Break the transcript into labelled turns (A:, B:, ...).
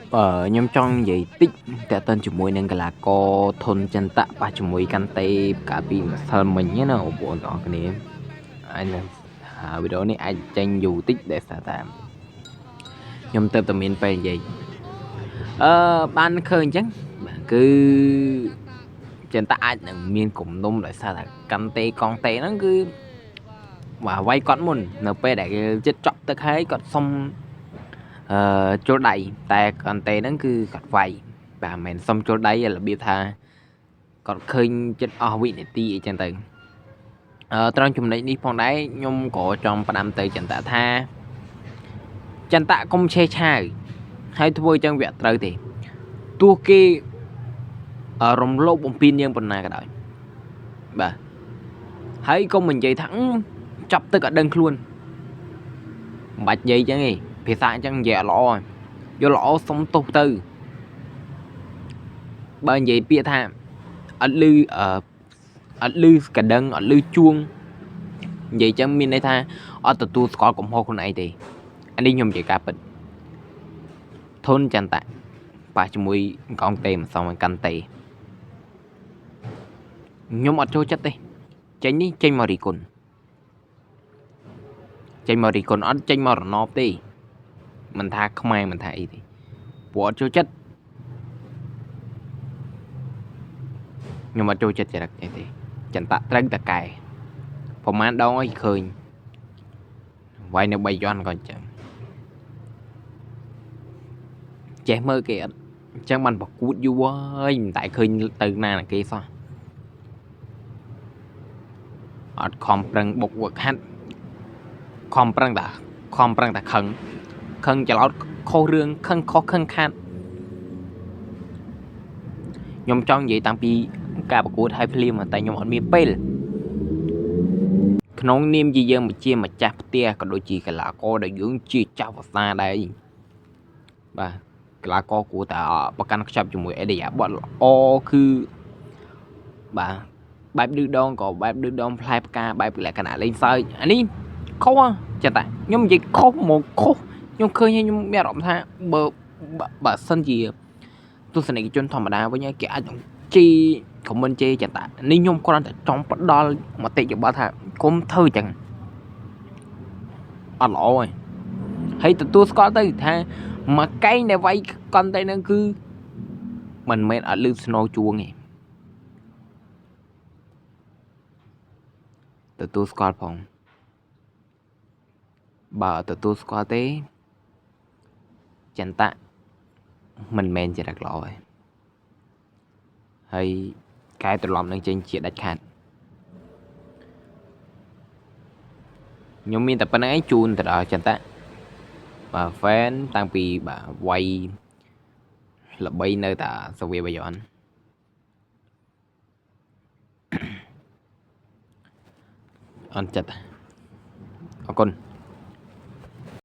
A: ខ្ញុំចង់និយាយតិចតើតើជាមួយនឹងកីឡាករធុនចិនតៈប៉ះជាមួយកាន់តែកាលពីម្សិលមិញណាបងប្អូនទាំងអស់គ្នាហើយនឹងវីដេអូនេះអាចចេញយូរតិចដែលសារតែខ្ញុំទៅតែមានពេលនិយាយបានឃើញអញ្ចឹងគឺចិនតៈអាចនឹងមានគំនុំដោយសារតែកាន់តែកងតេហ្នឹងគឺបាទវាយគាត់មុននៅពេលដែលចិត្តចប់ទឹកហើយគាត់សុំចូលដៃតែកន្ទេហ្នឹងគឺគាត់វាយបាទមិនមែនសុំចូលដៃរបៀបថាគាត់ឃើញចិត្តអស់វិនាទីអីចឹងទៅត្រង់ចំណុចនេះផងដែរខ្ញុំក៏ចង់ផ្ដាំទៅចន្ទៈថាចន្ទៈកុំឆេះឆាវហើយធ្វើចឹងវាត្រូវទេទោះគេរំលោភបំពានយើងប៉ុណ្ណាក៏ដោយបាទហើយកុំនិយាយថាចាប់ទឹកអត់ដឹងខ្លួនមិនបាច់និយាយចឹងទេភាសាអញ្ចឹងនិយាយអត់ល្អយកល្អសុំទោសទៅបើនិយាយពាក្យថាអត់លឺកដឹងអត់លឺជួងនិយាយចឹងមានន័យថាអត់ទទួលស្គាល់កំហុសខ្លួនឯងទេអានេះខ្ញុំនិយាយការពិតធុនចន្ទៈប៉ះជាមួយកងតេមិនសមឲ្យកាន់តេខ្ញុំអត់ចូលចិត្តទេចេញនេះចេញមករីគុណអត់ចេញមករណបទេមិនថាខ្មែរមិនថាអីទេព្រោះអត់ចូលចិត្តខ្ញុំអត់ចូលចិត្តចរិតទេចន្ទៈត្រូវតកែប្រហែលដងឲ្យឃើញវាយនៅ3យន់ក៏អញ្ចឹងចេះមើលគេអត់អញ្ចឹងបានប្រកួតយូរហើយមិនតែឃើញទៅណាគេសោះអត់ខំប្រឹងបុកវឹកហាត់ខំប្រឹងតែខឹងច្រឡោតខុសរឿងខឹងខាត់ខ្ញុំចង់និយាយតាំងពីការប្រកួតហើយភ្លាមតែខ្ញុំអត់មានពេលក្នុងនាមជាយើងជាម្ចាស់ផ្ទះក៏ដូចជាកីឡាករដែលយើងជាចៅភាសាដែរបាទកីឡាករគួរតែប្រកាន់ខ្ជាប់ជាមួយអេឌីយ៉ាបតល្អគឺបាទបែបឌឺដងក៏បែបឌឺដងផ្លែផ្កាបែបលក្ខណៈលេងសើចអានេះខុសចាតែខ្ញុំនិយាយខុសមកខុសខ្ញុំឃើញហើយខ្ញុំមានអារម្មណ៍ថាបើសិនជាទស្សនិកជនធម្មតាវិញគេអាចជីខមមិនជេរចាតានេះខ្ញុំគ្រាន់តែចង់ផ្ដល់មតិយោបល់ថាគុំធ្វើចឹងអត់ល្អទេហើយទទួលស្គាល់ទៅថាមួយកែងដែលវាយកន្តែនឹងគឺមិនមែនអត់លឺស្នូជួងទេទទួលស្គាល់ផងបើទទួលស្គាល់ទេចន្ទៈមិនមែនជារកល្អទេហើយកែត្រឡប់នឹងចេញជាដាច់ខាតខ្ញុំមានតែប៉ុណ្្នឹងឯងជូនទៅដល់ចន្ទៈបាទ fan តាំងពីបាទវាយល្បីនៅតាសាវៀបាយ័នអន់ចិត្តអរគុណ